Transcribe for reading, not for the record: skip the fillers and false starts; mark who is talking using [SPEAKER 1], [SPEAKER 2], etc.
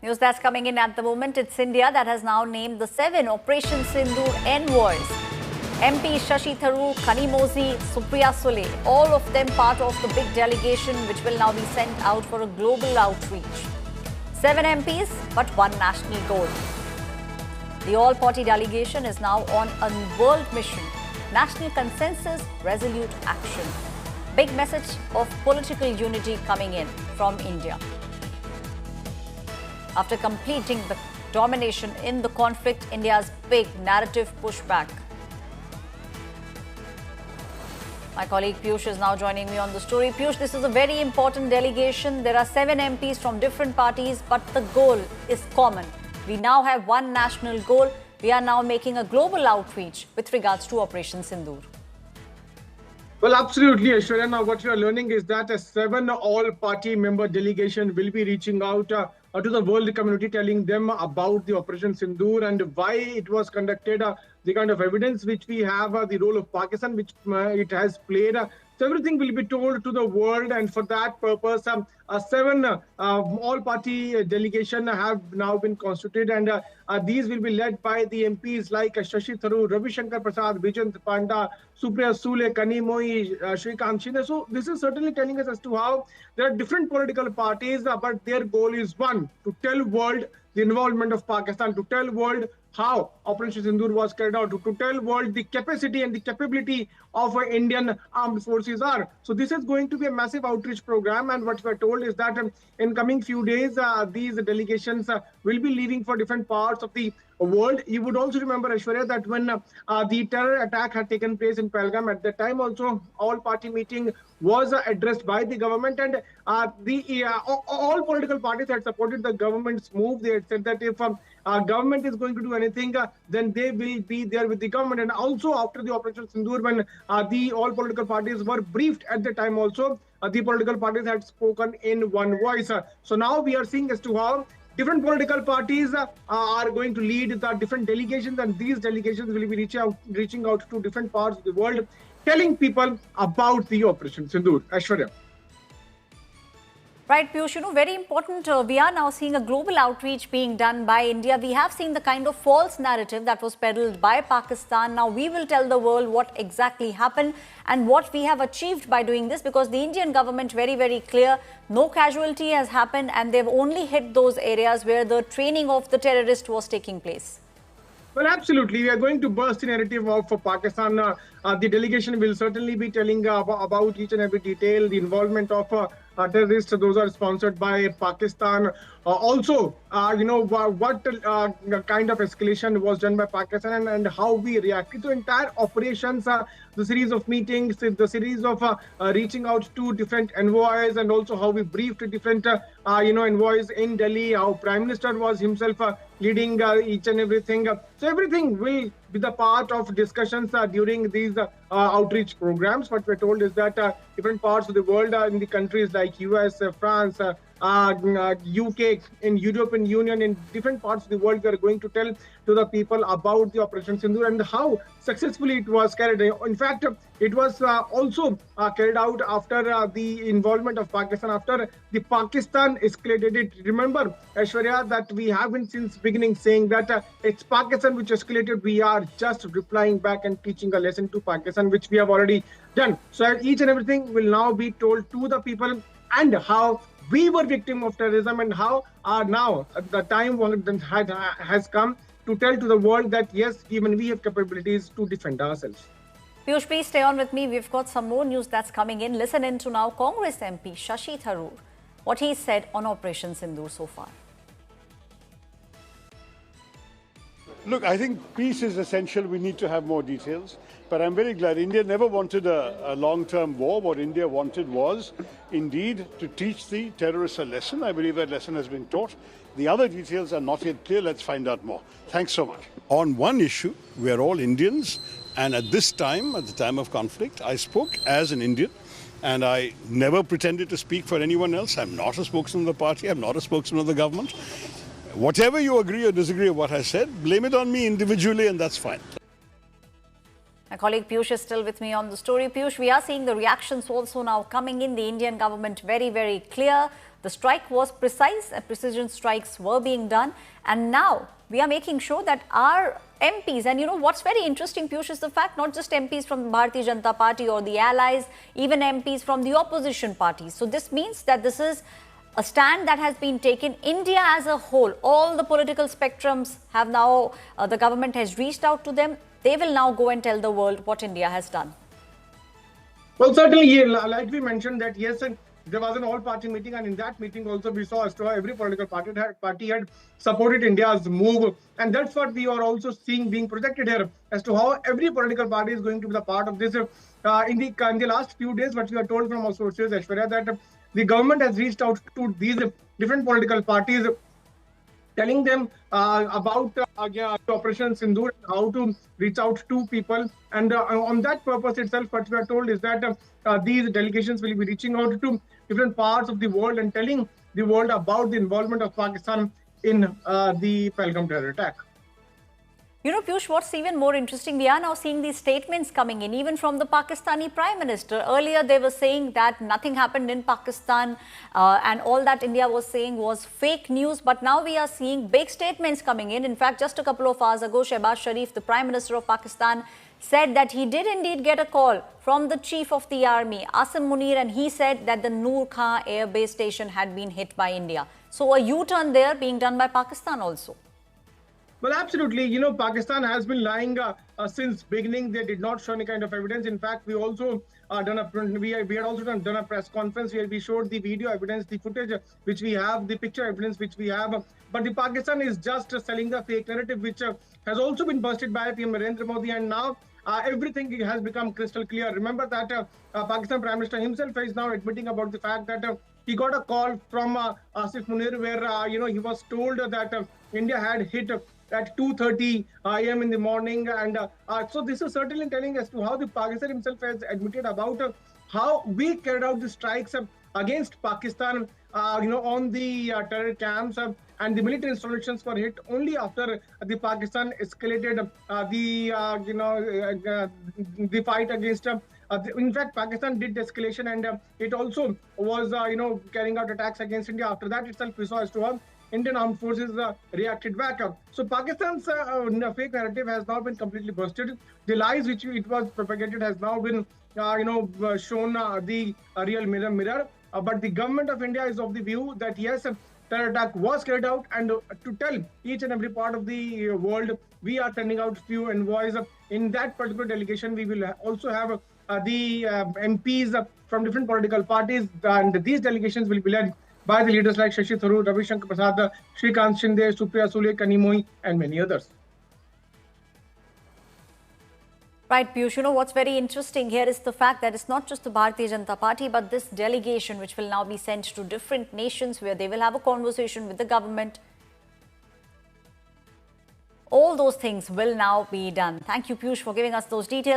[SPEAKER 1] News that's coming in at the moment. It's India that has now named the 7 Operation Sindoor envoys. MP Shashi Tharoor, Kanimozhi, Supriya Sule, all of them part of the big delegation which will now be sent out for a global outreach. 7 MPs, but one national goal. The all-party delegation is now on a world mission. National consensus, resolute action. Big message of political unity coming in from India. After completing the domination in the conflict, India's big narrative pushback. My colleague Piyush is now joining me on the story. Piyush, this is a very important delegation. There are 7 MPs from different parties, but the goal is common. We now have one national goal. We are now making a global outreach with regards to Operation Sindoor.
[SPEAKER 2] Well, absolutely, Aishwarya. Now, what you are learning is that a 7 all-party member delegation will be reaching out to the world community, telling them about the Operation Sindoor and why it was conducted, the kind of evidence which we have, the role of Pakistan which it has played. So everything will be told to the world, and for that purpose, 7 all-party delegation have now been constituted, and these will be led by the MPs like Shashi Tharoor, Ravi Shankar Prasad, Vijayant Panda, Supriya Sule, Kanimozhi, Shrikant Shinde. So this is certainly telling us as to how there are different political parties, but their goal is one: to tell world the involvement of Pakistan, to tell world how Operation Sindoor was carried out, to tell world the capacity and the capability of Indian armed forces are. So this is going to be a massive outreach program, and what we're told is that in coming few days, these delegations will be leaving for different parts of the world. You would also remember, Aishwarya, that when the terror attack had taken place in Pahalgam, at that time also all-party meeting was addressed by the government, and all political parties had supported the government's move. They had said that if government is going to do anything, then they will be there with the government. And also after the Operation Sindoor, when the all political parties were briefed at the time also, the political parties had spoken in one voice. So now we are seeing as to how different political parties are going to lead the different delegations, and these delegations will be reaching out to different parts of the world, telling people about the Operation Sindoor. Aishwarya.
[SPEAKER 1] Right, Piyush, very important. We are now seeing a global outreach being done by India. We have seen the kind of false narrative that was peddled by Pakistan. Now we will tell the world what exactly happened and what we have achieved by doing this, because the Indian government very, very clear, no casualty has happened, and they've only hit those areas where the training of the terrorist was taking place.
[SPEAKER 2] Well, absolutely. We are going to burst the narrative of Pakistan. The delegation will certainly be telling about each and every detail, the involvement of terrorists. Those are sponsored by Pakistan. Also, what kind of escalation was done by Pakistan, and how we reacted to entire operations, the series of meetings, the series of reaching out to different envoys, and also how we briefed different envoys in Delhi, how Prime Minister was himself leading each and everything. So everything will be the part of discussions during these outreach programs. What we're told is that different parts of the world, in the countries like US, France, UK, in European Union, in different parts of the world, we are going to tell to the people about the Operation Sindoor and how successfully it was carried out. In fact, it was also carried out after the involvement of Pakistan, after the Pakistan escalated it. Remember, Aishwarya, that we have been since beginning saying that it's Pakistan which escalated. We are just replying back and teaching a lesson to Pakistan, which we have already done. So each and everything will now be told to the people, and how we were victim of terrorism, and how now the time has come to tell to the world that yes, even we have capabilities to defend ourselves.
[SPEAKER 1] Piyush, please stay on with me. We've got some more news that's coming in. Listen in to now Congress MP Shashi Tharoor, what he said on Operation Sindoor so far.
[SPEAKER 3] Look, I think peace is essential. We need to have more details. But I'm very glad India never wanted a long-term war. What India wanted was, indeed, to teach the terrorists a lesson. I believe that lesson has been taught. The other details are not yet clear. Let's find out more. Thanks so much. On one issue, we are all Indians. And at this time, at the time of conflict, I spoke as an Indian. And I never pretended to speak for anyone else. I'm not a spokesman of the party. I'm not a spokesman of the government. Whatever you agree or disagree with what I said, blame it on me individually, and that's fine.
[SPEAKER 1] My colleague Piyush is still with me on the story. Piyush, we are seeing the reactions also now coming in. The Indian government very, very clear. The strike was precise. Precision strikes were being done. And now we are making sure that our MPs, and you know what's very interesting, Piyush, is the fact not just MPs from Bharatiya Janata Party or the allies, even MPs from the opposition parties. So this means that this is a stand that has been taken. India as a whole, all the political spectrums have now, the government has reached out to them. They will now go and tell the world what India has done.
[SPEAKER 2] Well, certainly, yeah, like we mentioned that, yes, and there was an all-party meeting, and in that meeting also we saw as to how every political party had supported India's move, and that's what we are also seeing being projected here as to how every political party is going to be the part of this. In the last few days, what we are told from our sources, Aishwarya, that the government has reached out to these different political parties, telling them about Operation Sindoor, how to reach out to people. And on that purpose itself, what we are told is that these delegations will be reaching out to different parts of the world and telling the world about the involvement of Pakistan in the Pahalgam terror attack.
[SPEAKER 1] You know, Piyush, what's even more interesting, we are now seeing these statements coming in, even from the Pakistani Prime Minister. Earlier, they were saying that nothing happened in Pakistan and all that India was saying was fake news. But now we are seeing big statements coming in. In fact, just a couple of hours ago, Shehbaz Sharif, the Prime Minister of Pakistan, said that he did indeed get a call from the Chief of the Army, Asim Munir, and he said that the Noor Khan Air Base Station had been hit by India. So a U-turn there being done by Pakistan also.
[SPEAKER 2] Well, absolutely. You know, Pakistan has been lying since beginning. They did not show any kind of evidence. In fact, we also we had also done a press conference where we showed the video evidence, the footage which we have, the picture evidence which we have. But the Pakistan is just selling the fake narrative, which has also been busted by PM Narendra Modi. And now everything has become crystal clear. Remember that Pakistan Prime Minister himself is now admitting about the fact that he got a call from Asif Munir where he was told that India had hit at 2:30 a.m. in the morning, and so this is certainly telling as to how the Pakistan himself has admitted about how we carried out the strikes against Pakistan, on the terror camps, and the military installations were hit only after the Pakistan escalated the fight against. In fact, Pakistan did escalation, and it also was carrying out attacks against India. After that itself, we saw as to how Indian armed forces reacted back. So Pakistan's fake narrative has now been completely busted. The lies which it was propagated has now been, shown the real mirror. But the government of India is of the view that yes, terror attack was carried out, and to tell each and every part of the world, we are sending out few envoys. In that particular delegation, we will also have the MPs from different political parties, and these delegations will be led by the leaders like Shashi Tharoor, Ravi Shankar Prasad, Shrikant Shinde, Supriya Sule, Kani Mohi, and many others.
[SPEAKER 1] Right, Piyush, you know what's very interesting here is the fact that it's not just the Bharatiya Janata Party, but this delegation which will now be sent to different nations where they will have a conversation with the government. All those things will now be done. Thank you, Piyush, for giving us those details.